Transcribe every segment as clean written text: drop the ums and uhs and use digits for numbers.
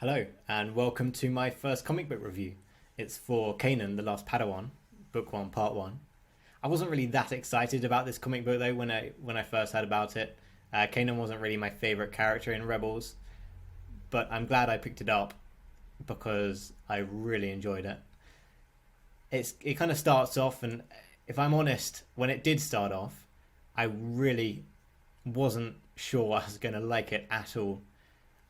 Hello, and welcome to my first comic book review. It's for Kanan, The Last Padawan, Book 1, Part 1. I wasn't really that excited about this comic book though when I first heard about it. Kanan wasn't really my favourite character in Rebels, but I'm glad I picked it up because I really enjoyed it. It kind of starts off, and if I'm honest, when it did start off, I really wasn't sure I was going to like it at all.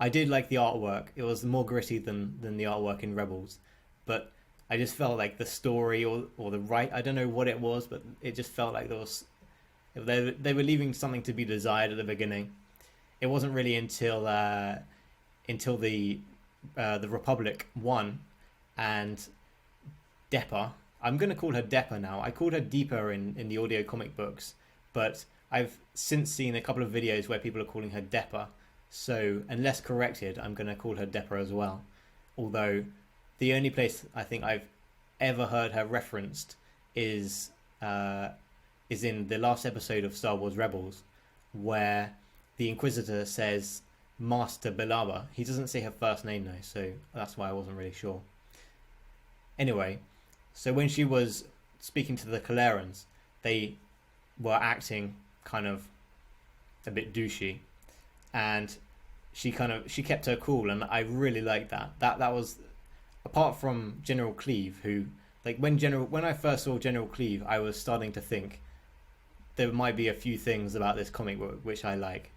I did like the artwork. It was more gritty than the artwork in Rebels, but I just felt like the story or the right. I don't know what it was, but it just felt like they were leaving something to be desired at the beginning. It wasn't really until the Republic won and Deppa. I'm going to call her Deppa now. I called her Deepa in the audio comic books, but I've since seen a couple of videos where people are calling her Deppa. So, unless corrected, I'm going to call her Deppa as well. Although, the only place I think I've ever heard her referenced is in the last episode of Star Wars Rebels, where the Inquisitor says Master Belaba. He doesn't say her first name though, so that's why I wasn't really sure. Anyway, so when she was speaking to the Kalerans, they were acting kind of a bit douchey, and she kept her cool, and I really liked that. That was, apart from General Cleve, who, like, when I first saw General Cleve, I was starting to think there might be a few things about this comic book which I like.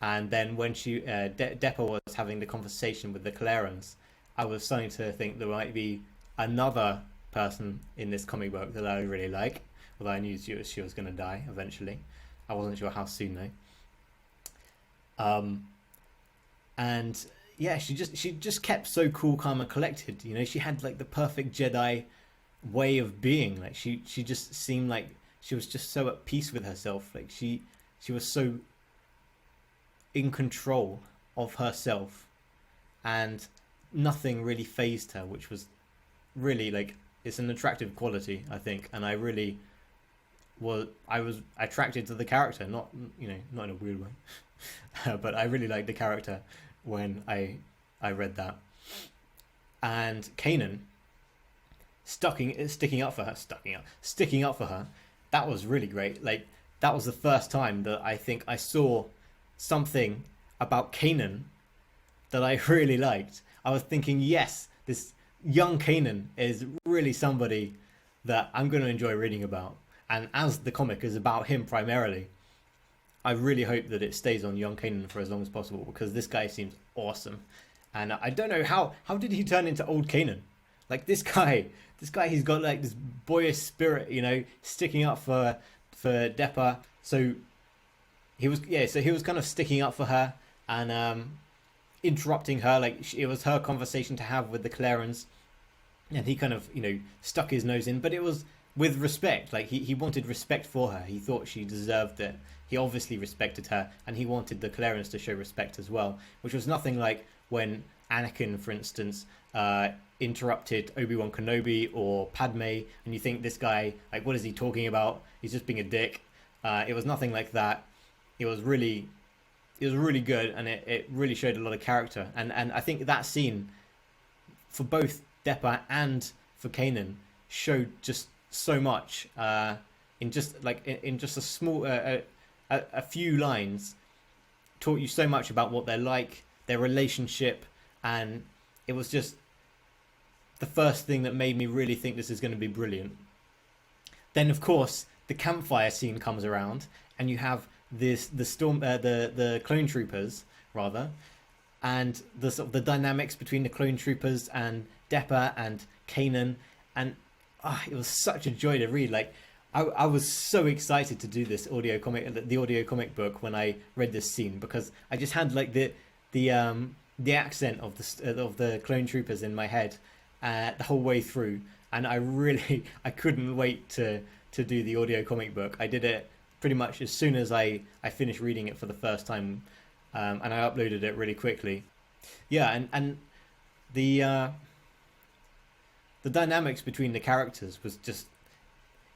And then when Deppa was having the conversation with the Kalerans, I was starting to think there might be another person in this comic book that I really like. Although I knew she was going to die eventually. I wasn't sure how soon though. And yeah, she just kept so cool, calm, and collected. You know, she had like the perfect Jedi way of being. Like she just seemed like she was just so at peace with herself. Like she was so in control of herself, and nothing really phased her, which was really, like, it's an attractive quality, I think. And I was attracted to the character, not not in a weird way. But I really liked the character when I read that. And Kanan sticking up for her. That was really great. Like, that was the first time that I think I saw something about Kanan that I really liked. I was thinking, yes, this young Kanan is really somebody that I'm going to enjoy reading about. And as the comic is about him primarily, I really hope that it stays on young Kanan for as long as possible, because this guy seems awesome. And I don't know how did he turn into old Kanan? Like, this guy, he's got like this boyish spirit, sticking up for Deppa. So he was kind of sticking up for her and interrupting her. Like, it was her conversation to have with the Clarens, and he kind of stuck his nose in, but it was with respect. Like, he wanted respect for her. He thought she deserved it. He obviously respected her, and he wanted the Clarens to show respect as well, which was nothing like when Anakin, for instance, interrupted Obi-Wan Kenobi or Padme, and you think, this guy, like, what is he talking about? He's just being a dick. It was nothing like that. It was really good, and it really showed a lot of character. And I think that scene for both Deppa and for Kanan showed just so much in just a small a few lines. Taught you so much about what they're like, their relationship, and it was just the first thing that made me really think this is going to be brilliant. Then, of course, the campfire scene comes around, and you have the clone troopers, rather, and the dynamics between the clone troopers and Deppa and Kanan, and it was such a joy to read. Like, I was so excited to do the audio comic book when I read this scene, because I just had like the accent of the clone troopers in my head the whole way through, and I couldn't wait to do the audio comic book. I did it pretty much as soon as I finished reading it for the first time, and I uploaded it really quickly. Yeah, and the dynamics between the characters was just,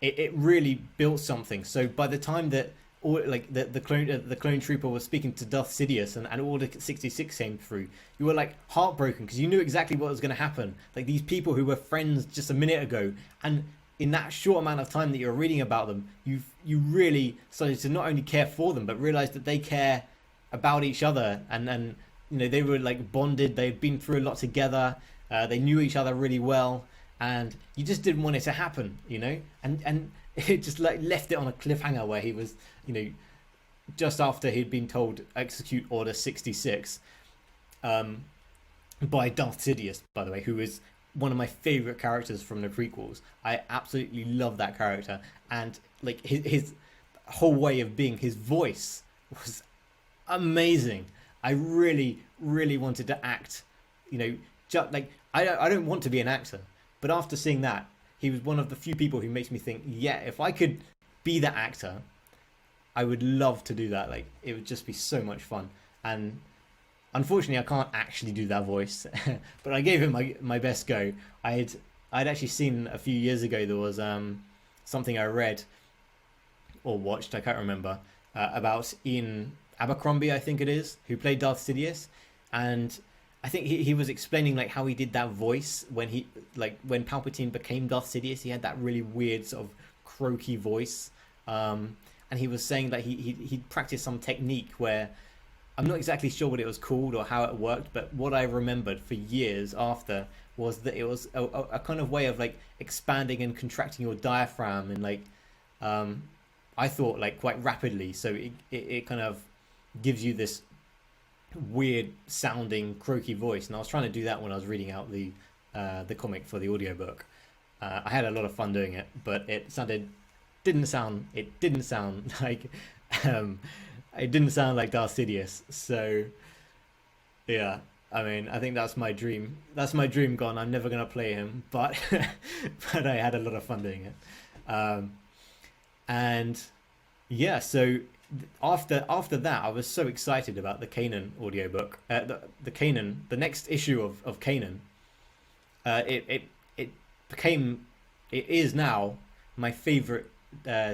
it really built something. So by the time that all like the clone trooper was speaking to Darth Sidious, and Order 66 came through, you were like heartbroken because you knew exactly what was going to happen. Like these people who were friends just a minute ago, and in that short amount of time that you're reading about them, you really started to not only care for them, but realize that they care about each other, and you know, they were like bonded. They'd been through a lot together. They knew each other really well, and you just didn't want it to happen, you know. And it just like left it on a cliffhanger where he was, you know, just after he'd been told execute Order 66, by Darth Sidious, by the way, who is one of my favorite characters from the prequels. I absolutely love that character, and like his whole way of being, his voice was amazing. I really, really wanted to act, you know, just like I don't want to be an actor, but after seeing that, he was one of the few people who makes me think, yeah, if I could be that actor, I would love to do that. Like it would just be so much fun. And unfortunately, I can't actually do that voice, but I gave it my best go. I'd actually seen a few years ago, there was something I read or watched, I can't remember, about Ian Abercrombie, I think it is, who played Darth Sidious, and I think he was explaining like how he did that voice when when Palpatine became Darth Sidious. He had that really weird sort of croaky voice, and he was saying that he practiced some technique where, I'm not exactly sure what it was called or how it worked, but what I remembered for years after was that it was a kind of way of like expanding and contracting your diaphragm, and like I thought like quite rapidly, so it kind of gives you this weird sounding croaky voice. And I was trying to do that when I was reading out the comic for the audiobook. I had a lot of fun doing it, but it didn't sound like it didn't sound like Darth Sidious. So yeah, I mean, I think that's my dream gone. I'm never gonna play him, but but I had a lot of fun doing it. And yeah, so after that, I was so excited about the Kanan audiobook, the next issue of Kanan. It is now my favorite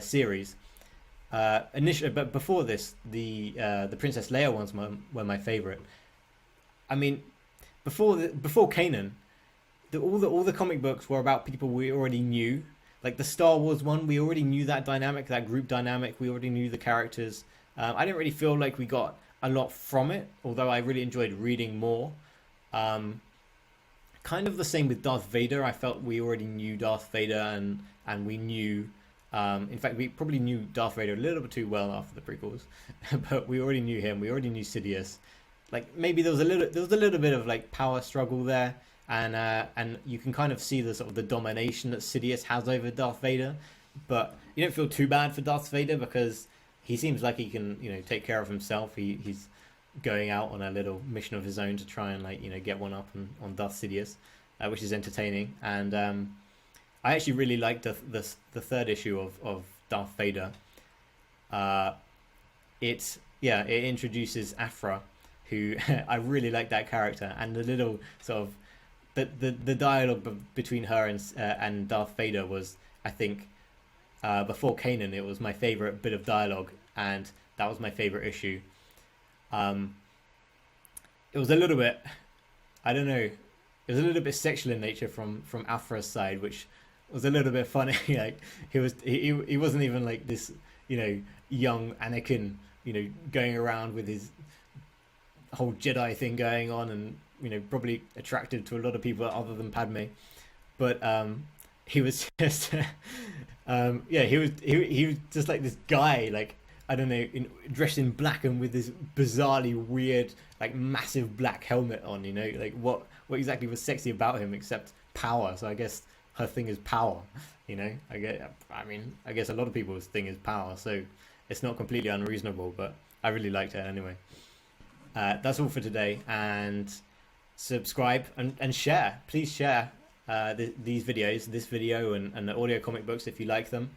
series. Initially, but before this, the Princess Leia ones were my favorite. I mean, before Kanan, all the comic books were about people we already knew. Like the Star Wars one, we already knew that dynamic, that group dynamic. We already knew the characters. I didn't really feel like we got a lot from it, although I really enjoyed reading more. Kind of the same with Darth Vader. I felt we already knew Darth Vader, and we knew. In fact, we probably knew Darth Vader a little bit too well after the prequels, but we already knew him. We already knew Sidious. Like maybe there was a little bit of like power struggle there. And you can kind of see the sort of the domination that Sidious has over Darth Vader, but you don't feel too bad for Darth Vader because he seems like he can, you know, take care of himself. He's going out on a little mission of his own to try and like, you know, get one up on Darth Sidious, which is entertaining. And I actually really liked the third issue of Darth Vader. It introduces Afra, who I really like that character, and the little sort of the dialogue between her and Darth Vader was, I think, before Kanan, it was my favorite bit of dialogue, and that was my favorite issue. It was a little bit, I don't know, it was a little bit sexual in nature from Afra's side, which was a little bit funny. Like he wasn't even like this, you know, young Anakin, you know, going around with his whole Jedi thing going on, and you know, probably attractive to a lot of people other than Padme, but he was just he was just like this guy, like, I don't know, dressed in black and with this bizarrely weird, like, massive black helmet on, you know, like what exactly was sexy about him except power? So I guess her thing is power, you know. I guess a lot of people's thing is power, so it's not completely unreasonable, but I really liked it anyway. That's all for today, and subscribe and share. Please share these videos, this video and the audio comic books if you like them.